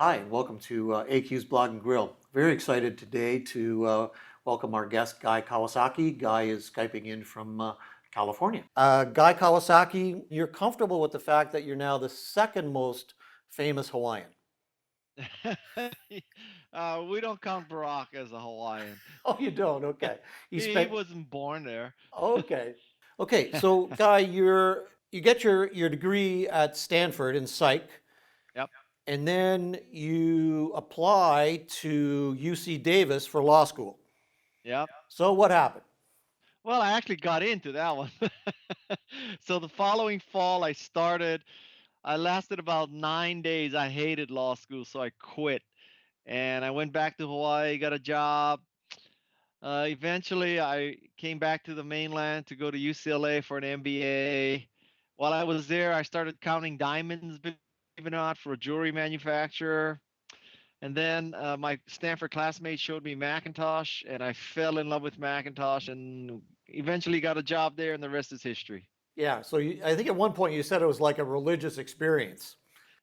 Hi, and welcome to AQ's Blog and Grill. Very excited today to welcome our guest, Guy Kawasaki. Guy is Skyping in from California. Guy Kawasaki, you're comfortable with the fact that you're now the second most famous Hawaiian. We don't count Barack as a Hawaiian. Oh, you don't? Okay. You He spent, wasn't born there. okay. Okay, so Guy, you get your degree at Stanford in psych, Yep. and then you apply to UC Davis for law school. Yep. So what happened? Well, I actually got into that one. So the following fall, I lasted about 9 days. I hated law school, so I quit. And I went back to Hawaii, got a job. Eventually, I came back to the mainland to go to UCLA for an MBA. While I was there, I started counting diamonds, believe it or not, for a jewelry manufacturer. And then my Stanford classmate showed me Macintosh, and I fell in love with Macintosh and eventually got a job there, and the rest is history. Yeah, so I think at one point you said it was like a religious experience.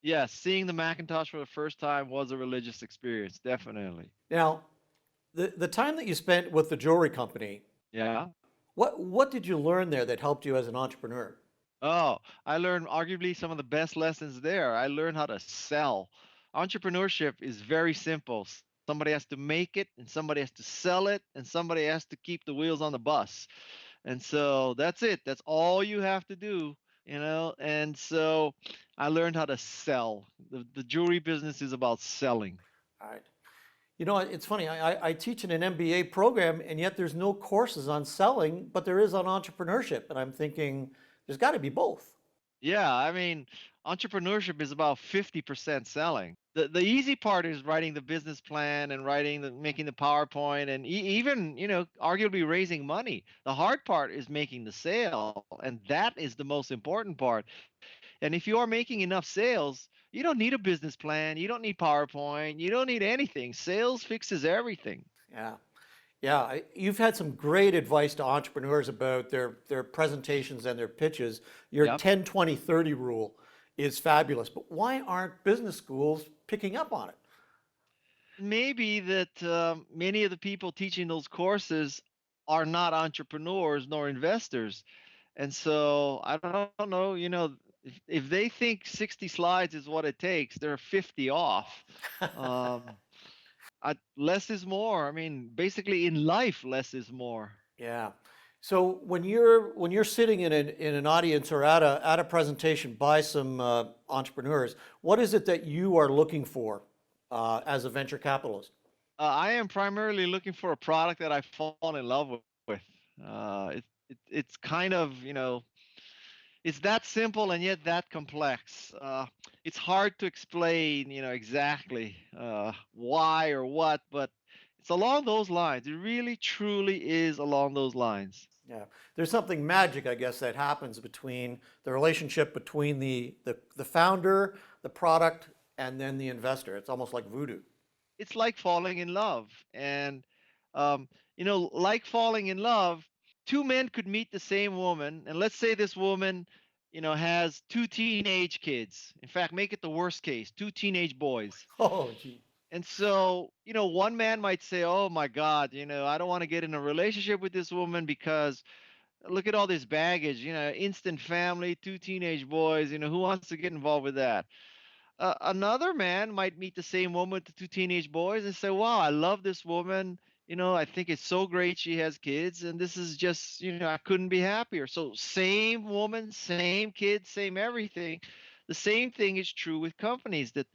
Yes, seeing the Macintosh for the first time was a religious experience, definitely. Now, the time that you spent with the jewelry company, Yeah. what did you learn there that helped you as an entrepreneur? Oh, I learned arguably some of the best lessons there. I learned how to sell. Entrepreneurship is very simple. Somebody has to make it, and somebody has to sell it, and somebody has to keep the wheels on the bus. And so that's it. That's all you have to do. And so I learned how to sell. The jewelry business is about selling. All right. You know, it's funny. I teach in an MBA program, and yet there's no courses on selling, but there is on entrepreneurship. And I'm thinking there's got to be both. Yeah, I mean, entrepreneurship is about 50% selling. The easy part is writing the business plan and making the PowerPoint and even, arguably raising money. The hard part is making the sale, and that is the most important part. And if you are making enough sales, you don't need a business plan, you don't need PowerPoint, you don't need anything. Sales fixes everything. Yeah. Yeah, you've had some great advice to entrepreneurs about their presentations and their pitches. Your Yep. 10-20-30 rule is fabulous, but why aren't business schools picking up on it? Maybe that many of the people teaching those courses are not entrepreneurs nor investors. And so I don't know, if they think 60 slides is what it takes, they're 50 off. Um, Less is more. I mean, basically in life, less is more. Yeah. So when you're sitting in an audience or at a presentation by some entrepreneurs, what is it that you are looking for as a venture capitalist? I am primarily looking for a product that I've fallen in love with. It's kind of, it's that simple and yet that complex. It's hard to explain, exactly why or what, but it's along those lines. It really, truly is along those lines. Yeah, there's something magic, I guess, that happens between the relationship between the founder, the product, and then the investor. It's almost like voodoo. It's like falling in love. And, like falling in love, two men could meet the same woman. And let's say this woman, has two teenage kids. In fact, make it the worst case, two teenage boys. Oh, gee. And so, one man might say, "Oh my God, I don't want to get in a relationship with this woman because look at all this baggage, instant family, two teenage boys, who wants to get involved with that?" Another man might meet the same woman with the two teenage boys and say, "Wow, I love this woman. I think it's so great she has kids, and this is just, I couldn't be happier." So, same woman, same kids, same everything. The same thing is true with companies that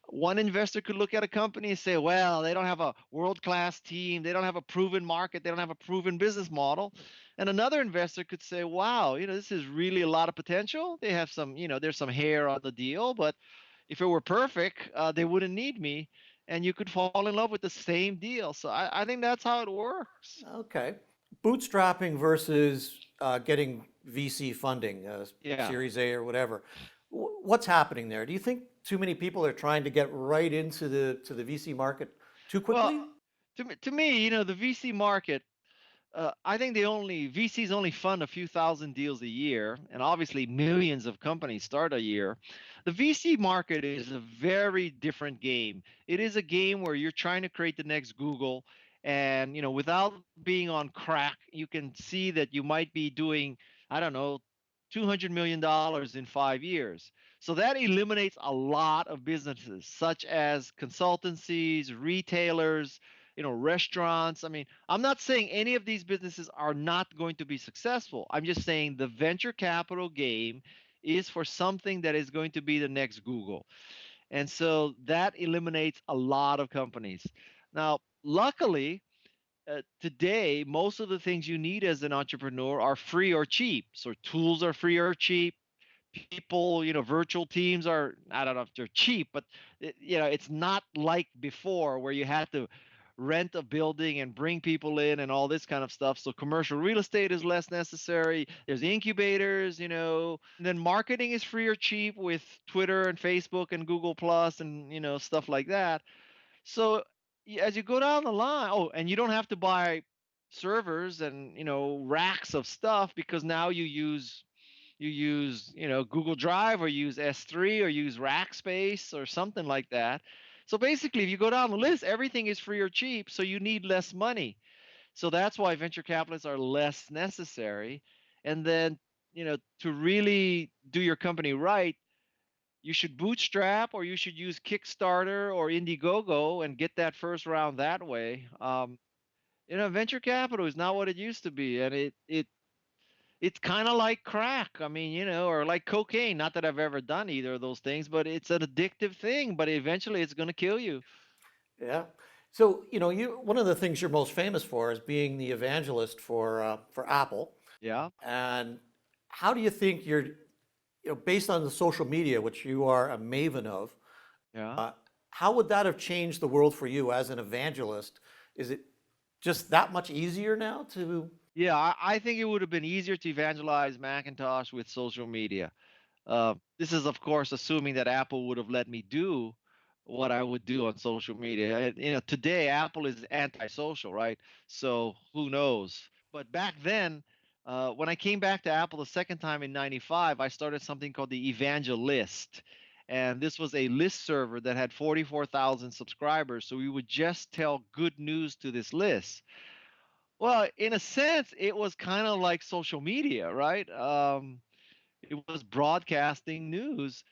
one investor could look at a company and say, well, they don't have a world class team. They don't have a proven market. They don't have a proven business model. And another investor could say, wow, this is really a lot of potential. They have there's some hair on the deal, but if it were perfect, they wouldn't need me. And you could fall in love with the same deal. So I think that's how it works. Okay. Bootstrapping versus getting VC funding, Yeah. Series A or whatever. What's happening there? Do you think too many people are trying to get right into the VC market too Well, quickly? to me, the VC market, I think the only VCs only fund a few thousand deals a year, and obviously millions of companies start a year. The VC market is a very different game. It is a game where you're trying to create the next Google, and without being on crack, you can see that you might be doing, I don't know, $200 million in 5 years. So that eliminates a lot of businesses, such as consultancies, retailers, restaurants. I mean, I'm not saying any of these businesses are not going to be successful. I'm just saying the venture capital game is for something that is going to be the next Google. And so that eliminates a lot of companies. Now, luckily, today, most of the things you need as an entrepreneur are free or cheap. So tools are free or cheap. People, virtual teams are, I don't know if they're cheap, but it's not like before where you had to rent a building and bring people in and all this kind of stuff. So commercial real estate is less necessary. There's incubators, and then marketing is free or cheap with Twitter and Facebook and Google Plus and stuff like that. So as you go down the line, oh, and you don't have to buy servers and racks of stuff, because now you use Google Drive, or use S3, or use Rackspace or something like that. So basically, if you go down the list, everything is free or cheap, so you need less money. So that's why venture capitalists are less necessary. And then, to really do your company right, you should bootstrap, or you should use Kickstarter or Indiegogo and get that first round that way. Venture capital is not what it used to be, and it's kind of like crack. I mean, or like cocaine. Not that I've ever done either of those things, but it's an addictive thing. But eventually, it's going to kill you. Yeah. So, you one of the things you're most famous for is being the evangelist for Apple. Yeah, And how do you think based on the social media, which you are a maven of, yeah. how would that have changed the world for you as an evangelist? Is it just that much easier now to? Yeah, I think it would have been easier to evangelize Macintosh with social media. This is, of course, assuming that Apple would have let me do what I would do on social media. Today Apple is antisocial, right? So who knows? But back then, when I came back to Apple the second time in '95, I started something called the Evangelist. And this was a list server that had 44,000 subscribers. So we would just tell good news to this list. Well, in a sense, it was kind of like social media, right? It was broadcasting news.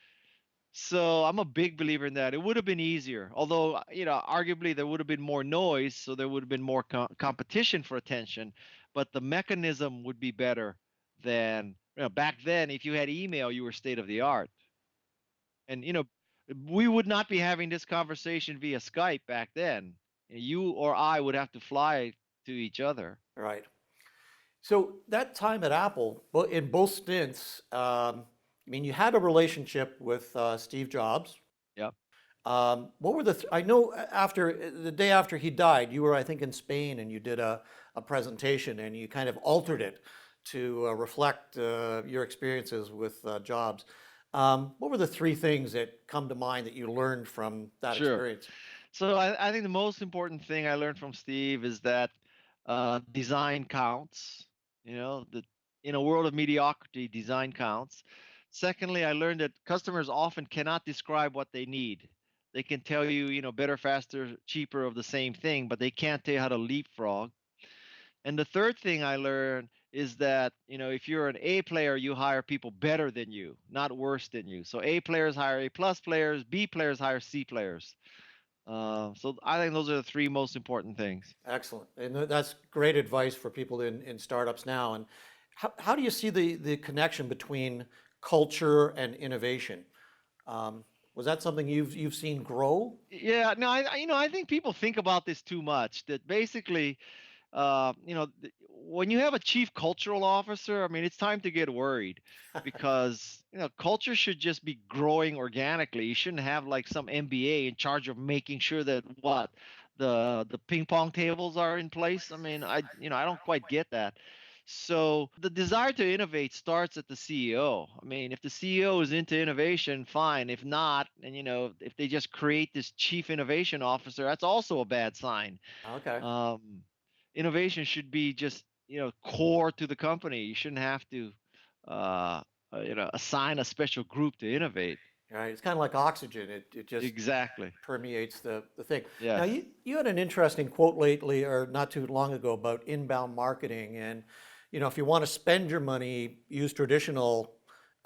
So I'm a big believer in that. It would have been easier, although arguably there would have been more noise, so there would have been more competition for attention. But the mechanism would be better than back then. If you had email, you were state of the art, and we would not be having this conversation via Skype back then. You or I would have to fly to each other. Right. So that time at Apple, in both stints, I mean, you had a relationship with Steve Jobs. Yep. What were I know after the day after he died, you were, I think, in Spain and you did a presentation and you kind of altered it to reflect your experiences with Jobs. What were the three things that come to mind that you learned from that Sure. experience? So I think the most important thing I learned from Steve is that design counts. That in a world of mediocrity, design counts. Secondly, I learned that customers often cannot describe what they need. They can tell you, better, faster, cheaper of the same thing, but they can't tell you how to leapfrog. And the third thing I learned is that, if you're an A player, you hire people better than you, not worse than you. So A players hire A plus players, B players hire C players. So I think those are the three most important things. Excellent. And that's great advice for people in startups now. And how do you see the connection between culture and innovation? Was that something you've seen grow? Yeah, no, I think people think about this too much. That basically, when you have a chief cultural officer, I mean, it's time to get worried, because culture should just be growing organically. You shouldn't have like some MBA in charge of making sure that the ping pong tables are in place. I mean, I don't quite get that. So the desire to innovate starts at the CEO. I mean, if the CEO is into innovation, fine. If not, and if they just create this chief innovation officer, that's also a bad sign. Okay. um, Innovation should be just core to the company. You shouldn't have to uh, assign a special group to innovate. right? It's kind of like oxygen. It just Exactly. permeates the thing. Now, Yes. you had an interesting quote lately, or not too long ago, about inbound marketing. And, if you want to spend your money, use traditional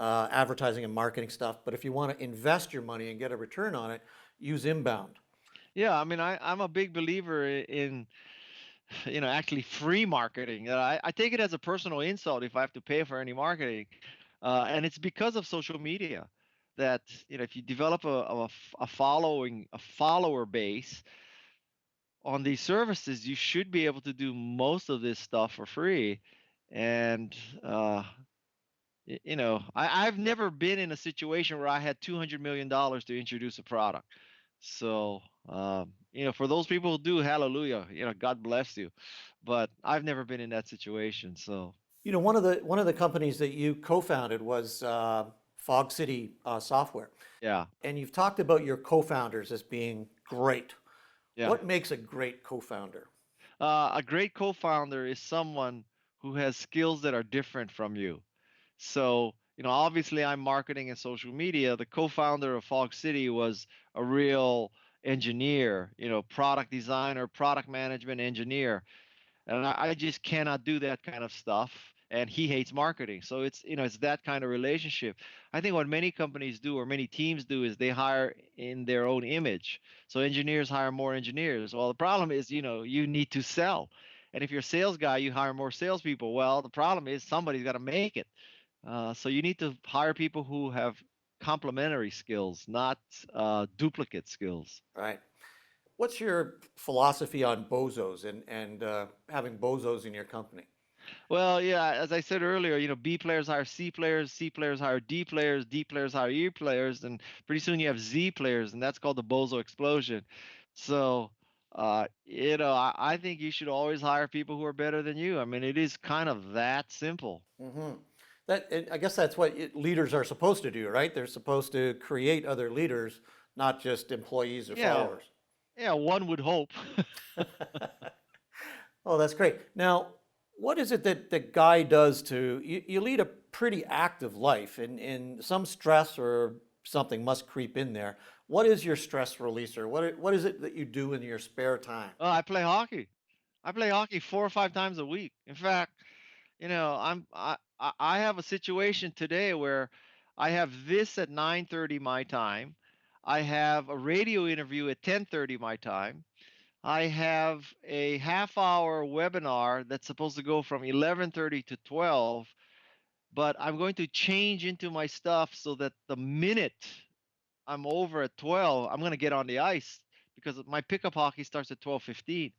advertising and marketing stuff. But if you want to invest your money and get a return on it, use inbound. Yeah, I mean, I'm a big believer in, actually free marketing. I take it as a personal insult if I have to pay for any marketing. And it's because of social media that, if you develop a following, a follower base on these services, you should be able to do most of this stuff for free. And, I've never been in a situation where I had $200 million to introduce a product. So, for those people who do, hallelujah, God bless you. But I've never been in that situation. So, One of the companies that you co-founded was Fog City Software, yeah, and you've talked about your co-founders as being great. yeah. What makes a great co-founder? A great co-founder is someone who has skills that are different from you. So, obviously I'm marketing and social media. The co-founder of Fog City was a real engineer, product designer, product management engineer. And I just cannot do that kind of stuff. And he hates marketing. So it's that kind of relationship. I think what many companies do or many teams do is they hire in their own image. So engineers hire more engineers. Well, the problem is, you need to sell. And if you're a sales guy, you hire more salespeople. Well, the problem is somebody's got to make it. So you need to hire people who have complementary skills, not duplicate skills. Right. What's your philosophy on Bozos and having Bozos in your company? Well, yeah, as I said earlier, B players hire C players hire D players hire E players, and pretty soon you have Z players, and that's called the Bozo explosion. So, I think you should always hire people who are better than you. I mean, it is kind of that simple. Hmm. And I guess that's what leaders are supposed to do, right? They're supposed to create other leaders, not just employees or Yeah, followers. yeah, one would hope. Oh, that's great. Now, what is it that Guy does you lead a pretty active life, and some stress or something must creep in there. What is your stress releaser? What is it that you do in your spare time? I play hockey. I play hockey 4 or 5 times a week. In fact, I have a situation today where I have this at 9:30 my time. I have a radio interview at 10:30 my time. I have a half-hour webinar that's supposed to go from 11:30 to 12, but I'm going to change into my stuff so that the minute I'm over at 12, I'm going to get on the ice because my pickup hockey starts at 12:15.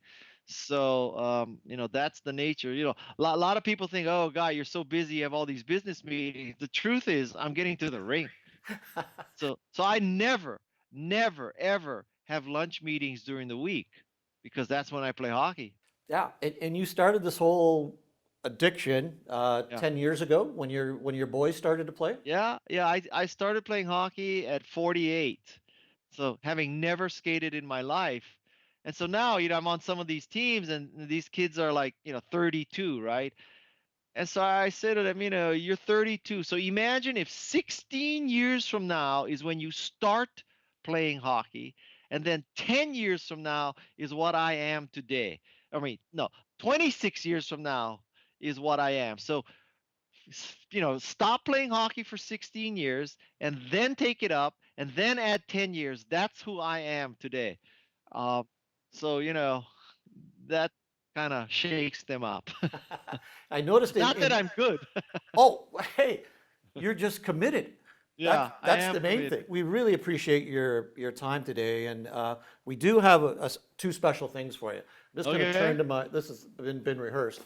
So, that's the nature. A lot of people think, "Oh, Guy, you're so busy, you have all these business meetings." The truth is, I'm getting to the rink. So I never, ever have lunch meetings during the week because that's when I play hockey. Yeah, and you started this whole addiction Yeah. 10 years ago when your boys started to play? Yeah, yeah. I started playing hockey at 48. So having never skated in my life. And so now, I'm on some of these teams and these kids are like, 32, right? And so I say to them, you're 32. So imagine if 16 years from now is when you start playing hockey, and then 10 years from now is what I am today. I mean, no, 26 years from now is what I am. So stop playing hockey for 16 years and then take it up and then add 10 years. That's who I am today. Uh, so, that kind of shakes them up. I noticed Not that I'm good. oh, hey, you're just committed. That's Yeah, I that's am the main thing. committed. We really appreciate your time today, and we do have two special things for you. I'm just going to turn Okay. to this has been rehearsed.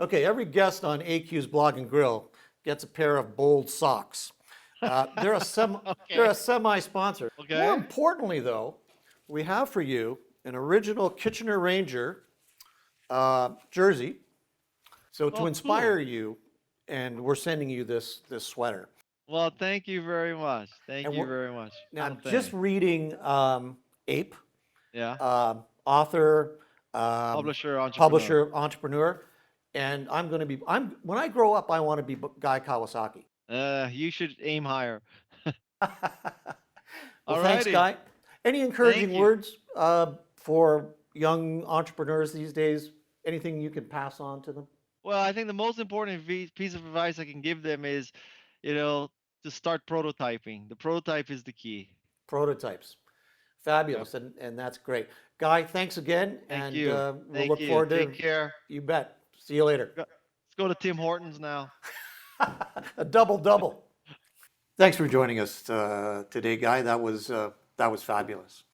Okay, every guest on AQ's Blog and Grill gets a pair of bold socks. They're a they're Okay. a semi-sponsor. More Okay. importantly, though, we have for you an original Kitchener Ranger jersey. So to Oh, cool. inspire you, and we're sending you this sweater. Well, thank you very much. Thank And you very much. now Well, just thanks. reading Ape, Yeah. author, Publisher, entrepreneur. publisher, entrepreneur, and I'm when I grow up, I want to be Guy Kawasaki. You should aim higher. Well, thanks, Alrighty. Guy. Any Thank encouraging you. words for young entrepreneurs these days? Anything you can pass on to them? Well, I think the most important piece of advice I can give them is, you know, to start prototyping. The prototype is the key. Prototypes. Yep. Fabulous, and that's great. Guy, thanks again, Thank and you. we'll Thank look you. forward Take to, care. you bet. See you later. Let's go to Tim Hortons now. A double double. Thanks for joining us today, Guy. That was fabulous.